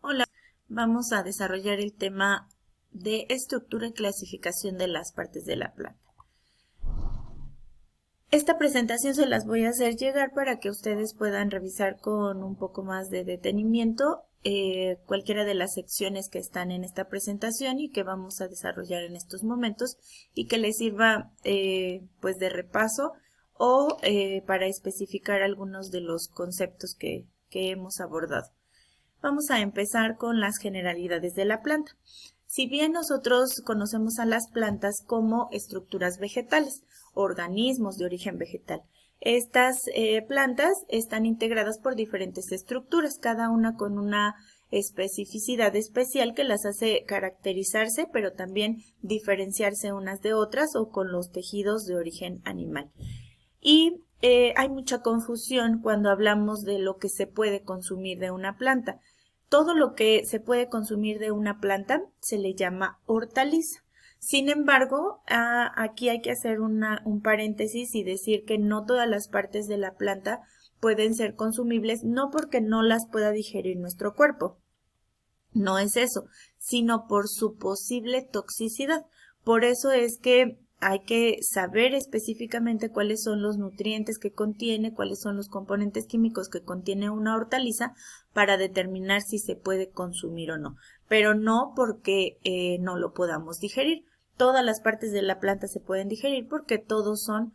Hola, vamos a desarrollar el tema de estructura y clasificación de las partes de la planta. Esta presentación se las voy a hacer llegar para que ustedes puedan revisar con un poco más de detenimiento cualquiera de las secciones que están en esta presentación y que vamos a desarrollar en estos momentos y que les sirva pues de repaso o para especificar algunos de los conceptos que hemos abordado. Vamos a empezar con las generalidades de la planta. Si bien nosotros conocemos a las plantas como estructuras vegetales, organismos de origen vegetal, estas plantas están integradas por diferentes estructuras, cada una con una especificidad especial que las hace caracterizarse, pero también diferenciarse unas de otras o con los tejidos de origen animal. Y hay mucha confusión cuando hablamos de lo que se puede consumir de una planta. Todo lo que se puede consumir de una planta se le llama hortaliza. Sin embargo, aquí hay que hacer un paréntesis y decir que no todas las partes de la planta pueden ser consumibles, no porque no las pueda digerir nuestro cuerpo. No es eso, sino por su posible toxicidad. Por eso es que hay que saber específicamente cuáles son los nutrientes que contiene, cuáles son los componentes químicos que contiene una hortaliza para determinar si se puede consumir o no, pero no porque no lo podamos digerir. Todas las partes de la planta se pueden digerir porque todos son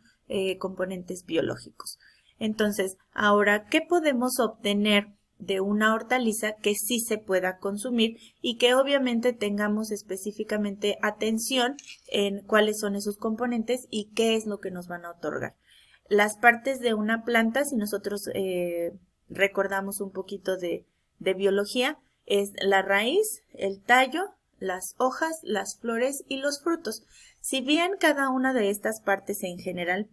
componentes biológicos. Entonces, ahora, ¿qué podemos obtener de una hortaliza que sí se pueda consumir y que obviamente tengamos específicamente atención en cuáles son esos componentes y qué es lo que nos van a otorgar? Las partes de una planta, si nosotros recordamos un poquito de biología, es la raíz, el tallo, las hojas, las flores y los frutos. Si bien cada una de estas partes en general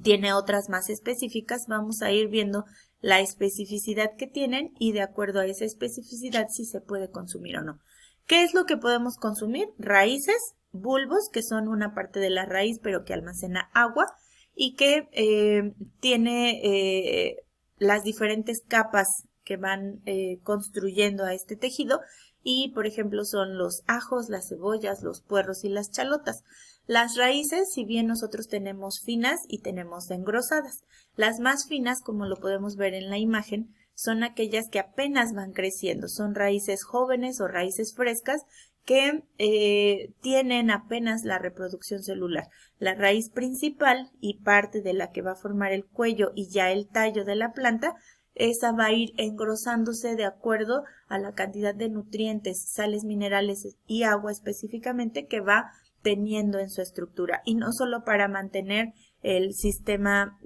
tiene otras más específicas, vamos a ir viendo la especificidad que tienen y de acuerdo a esa especificidad si se puede consumir o no. ¿Qué es lo que podemos consumir? Raíces, bulbos, que son una parte de la raíz pero que almacena agua y que tiene las diferentes capas que van construyendo a este tejido y por ejemplo son los ajos, las cebollas, los puerros y las chalotas. Las raíces, si bien nosotros tenemos finas y tenemos engrosadas, las más finas, como lo podemos ver en la imagen, son aquellas que apenas van creciendo, son raíces jóvenes o raíces frescas que tienen apenas la reproducción celular. La raíz principal y parte de la que va a formar el cuello y ya el tallo de la planta, esa va a ir engrosándose de acuerdo a la cantidad de nutrientes, sales minerales y agua específicamente que va teniendo en su estructura y no solo para mantener el sistema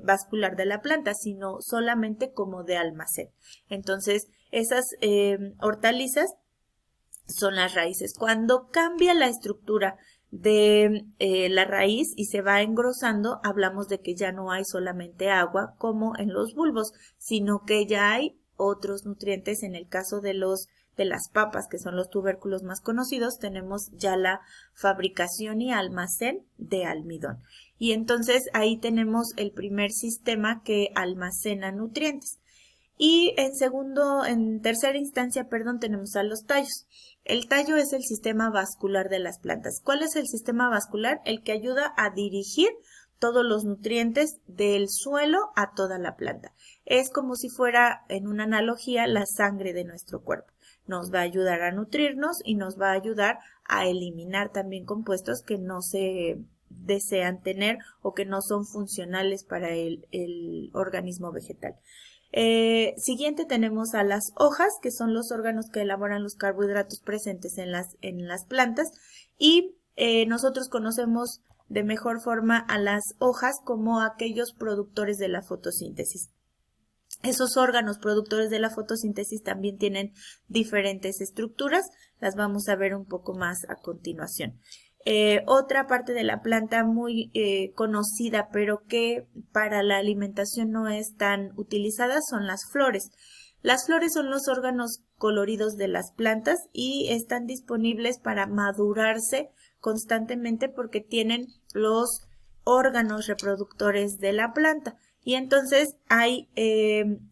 vascular de la planta, sino solamente como de almacén. Entonces, esas hortalizas son las raíces. Cuando cambia la estructura de la raíz y se va engrosando, hablamos de que ya no hay solamente agua como en los bulbos, sino que ya hay otros nutrientes. En el caso de las papas, que son los tubérculos más conocidos, tenemos ya la fabricación y almacén de almidón. Y entonces ahí tenemos el primer sistema que almacena nutrientes. Y en tercera instancia, tenemos a los tallos. El tallo es el sistema vascular de las plantas. ¿Cuál es el sistema vascular? El que ayuda a dirigir todos los nutrientes del suelo a toda la planta. Es como si fuera, en una analogía, la sangre de nuestro cuerpo. Nos va a ayudar a nutrirnos y nos va a ayudar a eliminar también compuestos que no se desean tener o que no son funcionales para el organismo vegetal. Siguiente tenemos a las hojas, que son los órganos que elaboran los carbohidratos presentes en las plantas y nosotros conocemos de mejor forma a las hojas como aquellos productores de la fotosíntesis. Esos órganos productores de la fotosíntesis también tienen diferentes estructuras, las vamos a ver un poco más a continuación. Otra parte de la planta muy conocida, pero que para la alimentación no es tan utilizada, son las flores. Las flores son los órganos coloridos de las plantas y están disponibles para madurarse constantemente porque tienen los órganos reproductores de la planta. Y entonces hay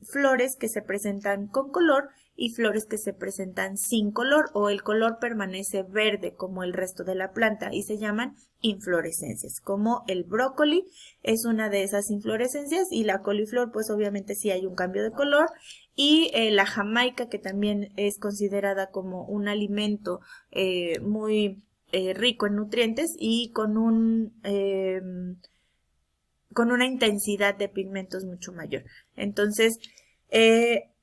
flores que se presentan con color y flores que se presentan sin color o el color permanece verde como el resto de la planta y se llaman inflorescencias, como el brócoli es una de esas inflorescencias y la coliflor pues obviamente sí hay un cambio de color y la jamaica que también es considerada como un alimento muy rico en nutrientes y con una intensidad de pigmentos mucho mayor. Entonces,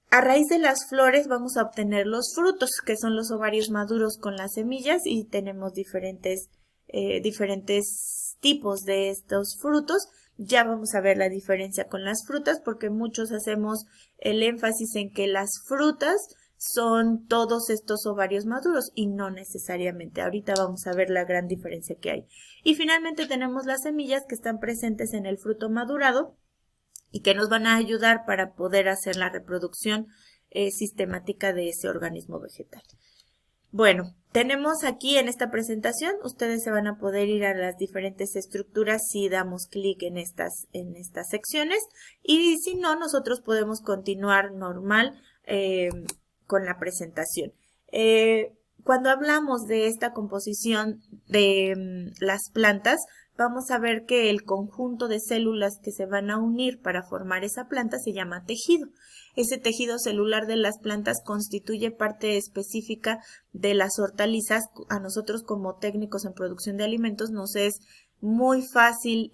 a raíz de las flores vamos a obtener los frutos, que son los ovarios maduros con las semillas y tenemos diferentes tipos de estos frutos. Ya vamos a ver la diferencia con las frutas porque muchos hacemos el énfasis en que las frutas son todos estos ovarios maduros y no necesariamente. Ahorita vamos a ver la gran diferencia que hay. Y finalmente tenemos las semillas que están presentes en el fruto madurado y que nos van a ayudar para poder hacer la reproducción sistemática de ese organismo vegetal. Bueno, tenemos aquí en esta presentación, ustedes se van a poder ir a las diferentes estructuras si damos clic en estas secciones y si no, nosotros podemos continuar normal con la presentación. Cuando hablamos de esta composición de las plantas, vamos a ver que el conjunto de células que se van a unir para formar esa planta se llama tejido. Ese tejido celular de las plantas constituye parte específica de las hortalizas. A nosotros como técnicos en producción de alimentos nos es muy fácil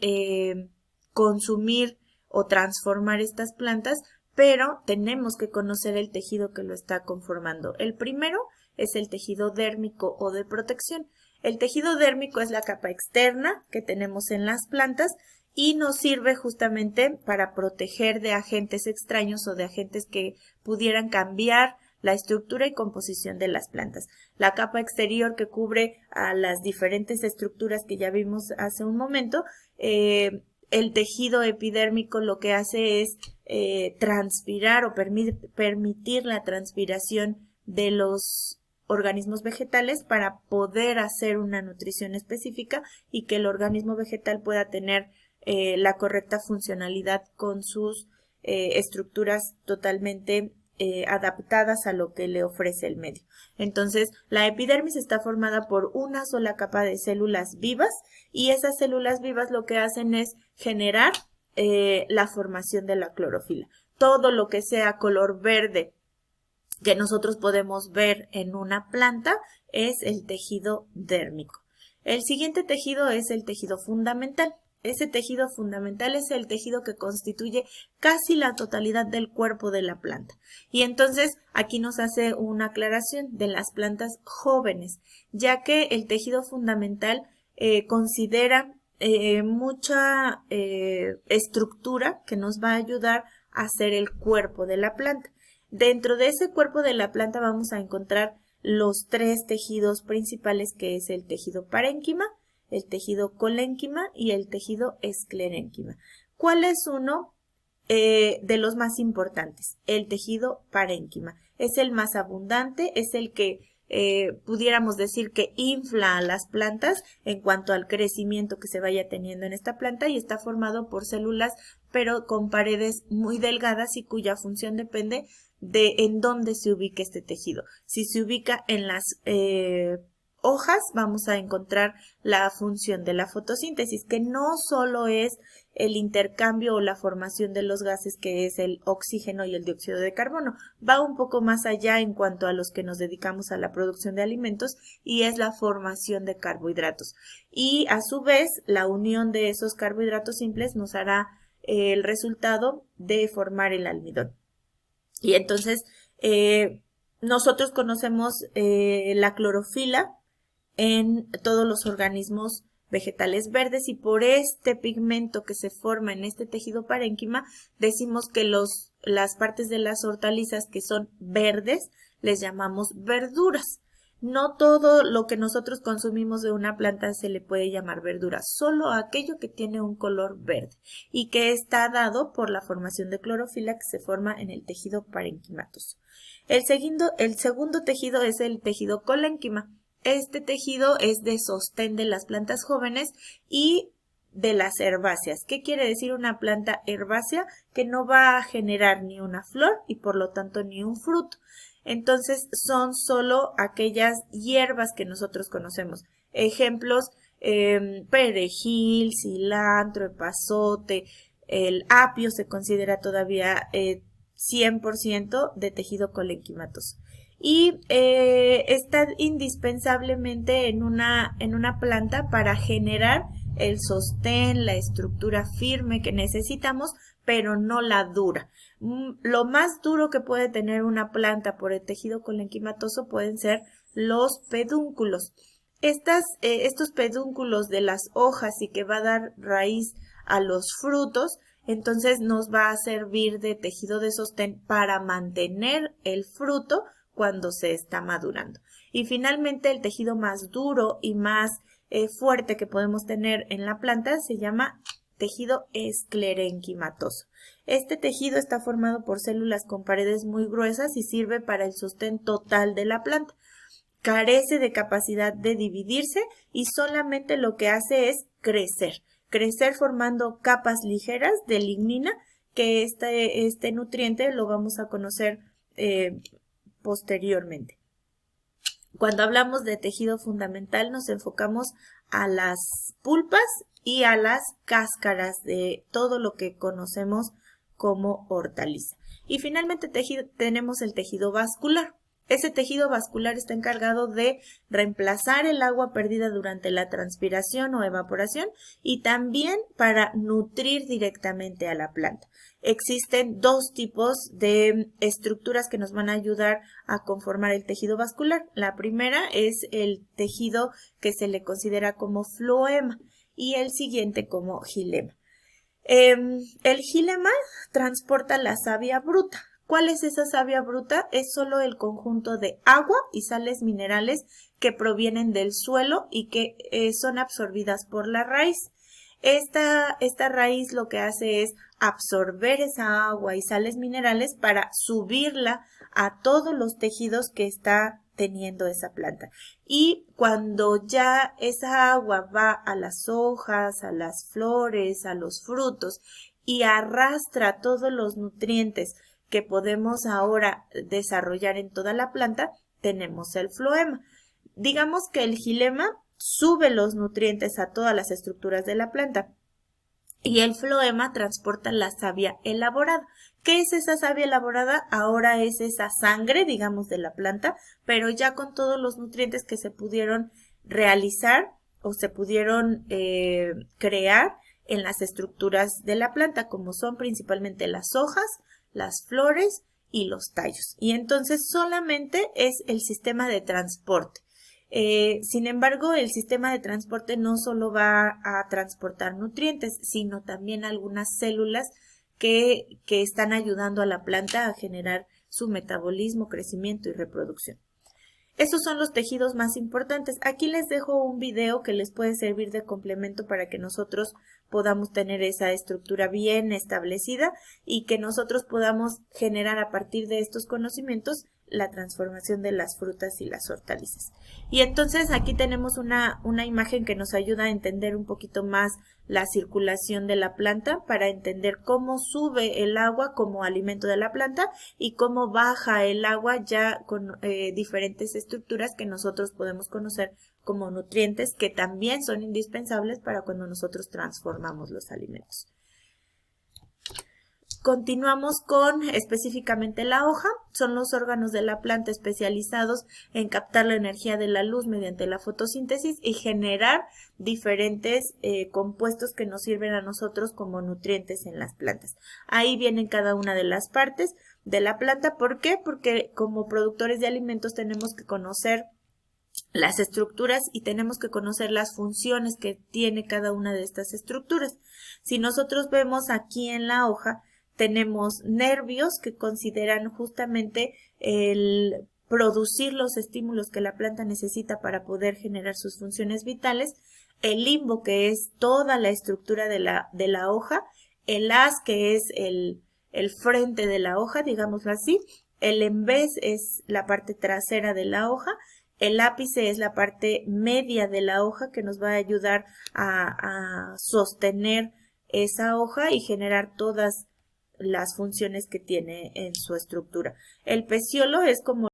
consumir o transformar estas plantas, pero tenemos que conocer el tejido que lo está conformando. El primero es el tejido dérmico o de protección. El tejido dérmico es la capa externa que tenemos en las plantas y nos sirve justamente para proteger de agentes extraños o de agentes que pudieran cambiar la estructura y composición de las plantas. La capa exterior que cubre a las diferentes estructuras que ya vimos hace un momento, el tejido epidérmico lo que hace es transpirar o permitir la transpiración de los organismos vegetales para poder hacer una nutrición específica y que el organismo vegetal pueda tener la correcta funcionalidad con sus estructuras totalmente adaptadas a lo que le ofrece el medio. Entonces, la epidermis está formada por una sola capa de células vivas y esas células vivas lo que hacen es generar la formación de la clorofila. Todo lo que sea color verde que nosotros podemos ver en una planta es el tejido dérmico. El siguiente tejido es el tejido fundamental. Ese tejido fundamental es el tejido que constituye casi la totalidad del cuerpo de la planta. Y entonces aquí nos hace una aclaración de las plantas jóvenes, ya que el tejido fundamental considera mucha estructura que nos va a ayudar a hacer el cuerpo de la planta. Dentro de ese cuerpo de la planta vamos a encontrar los tres tejidos principales que es el tejido parénquima, el tejido colénquima y el tejido esclerénquima. ¿Cuál es uno de los más importantes? El tejido parénquima. Es el más abundante, es el que pudiéramos decir que infla a las plantas en cuanto al crecimiento que se vaya teniendo en esta planta y está formado por células pero con paredes muy delgadas y cuya función depende de en dónde se ubique este tejido. Si se ubica en las hojas, vamos a encontrar la función de la fotosíntesis, que no solo es el intercambio o la formación de los gases, que es el oxígeno y el dióxido de carbono. Va un poco más allá en cuanto a los que nos dedicamos a la producción de alimentos y es la formación de carbohidratos. Y a su vez, la unión de esos carbohidratos simples nos hará el resultado de formar el almidón. Y entonces, nosotros conocemos la clorofila en todos los organismos vegetales verdes y por este pigmento que se forma en este tejido parénquima decimos que las partes de las hortalizas que son verdes les llamamos verduras. No todo lo que nosotros consumimos de una planta se le puede llamar verdura, solo aquello que tiene un color verde y que está dado por la formación de clorofila que se forma en el tejido parenquimatoso. El segundo tejido es el tejido colénquima. Este tejido es de sostén de las plantas jóvenes y de las herbáceas. ¿Qué quiere decir una planta herbácea? Que no va a generar ni una flor y por lo tanto ni un fruto. Entonces son solo aquellas hierbas que nosotros conocemos. Ejemplos, perejil, cilantro, epazote, el apio se considera todavía 100% de tejido colenquimatoso. Y está indispensablemente en una planta para generar el sostén, la estructura firme que necesitamos, pero no la dura. Lo más duro que puede tener una planta por el tejido colenquimatoso pueden ser los pedúnculos. Estos pedúnculos de las hojas y que va a dar raíz a los frutos, entonces nos va a servir de tejido de sostén para mantener el fruto cuando se está madurando. Y finalmente el tejido más duro y más fuerte que podemos tener en la planta se llama tejido esclerenquimatoso. Este tejido está formado por células con paredes muy gruesas y sirve para el sostén total de la planta. Carece de capacidad de dividirse y solamente lo que hace es crecer formando capas ligeras de lignina, que este nutriente lo vamos a conocer posteriormente. Cuando hablamos de tejido fundamental nos enfocamos a las pulpas y a las cáscaras de todo lo que conocemos como hortaliza. Y finalmente tenemos el tejido vascular. Ese tejido vascular está encargado de reemplazar el agua perdida durante la transpiración o evaporación y también para nutrir directamente a la planta. Existen dos tipos de estructuras que nos van a ayudar a conformar el tejido vascular. La primera es el tejido que se le considera como floema y el siguiente como xilema. El xilema transporta la savia bruta. ¿Cuál es esa savia bruta? Es solo el conjunto de agua y sales minerales que provienen del suelo y que son absorbidas por la raíz. Esta raíz lo que hace es absorber esa agua y sales minerales para subirla a todos los tejidos que está teniendo esa planta. Y cuando ya esa agua va a las hojas, a las flores, a los frutos y arrastra todos los nutrientes que podemos ahora desarrollar en toda la planta, tenemos el floema. Digamos que el xilema sube los nutrientes a todas las estructuras de la planta y el floema transporta la savia elaborada. ¿Qué es esa savia elaborada? Ahora es esa sangre, digamos, de la planta, pero ya con todos los nutrientes que se pudieron realizar o se pudieron crear en las estructuras de la planta, como son principalmente las hojas, las flores y los tallos. Y entonces solamente es el sistema de transporte. Sin embargo, el sistema de transporte no solo va a transportar nutrientes, sino también algunas células que están ayudando a la planta a generar su metabolismo, crecimiento y reproducción. Estos son los tejidos más importantes. Aquí les dejo un video que les puede servir de complemento para que nosotros podamos tener esa estructura bien establecida y que nosotros podamos generar a partir de estos conocimientos la transformación de las frutas y las hortalizas. Y entonces aquí tenemos una imagen que nos ayuda a entender un poquito más la circulación de la planta para entender cómo sube el agua como alimento de la planta y cómo baja el agua ya con diferentes estructuras que nosotros podemos conocer como nutrientes que también son indispensables para cuando nosotros transformamos los alimentos. Continuamos con específicamente la hoja. Son los órganos de la planta especializados en captar la energía de la luz mediante la fotosíntesis y generar diferentes compuestos que nos sirven a nosotros como nutrientes en las plantas. Ahí vienen cada una de las partes de la planta. ¿Por qué? Porque como productores de alimentos tenemos que conocer las estructuras y tenemos que conocer las funciones que tiene cada una de estas estructuras. Si nosotros vemos aquí en la hoja, tenemos nervios que consideran justamente el producir los estímulos que la planta necesita para poder generar sus funciones vitales, el limbo que es toda la estructura de la hoja, el haz que es el frente de la hoja, digámoslo así, el embés es la parte trasera de la hoja, el ápice es la parte media de la hoja que nos va a ayudar a sostener esa hoja y generar todas las funciones que tiene en su estructura. El peciolo es como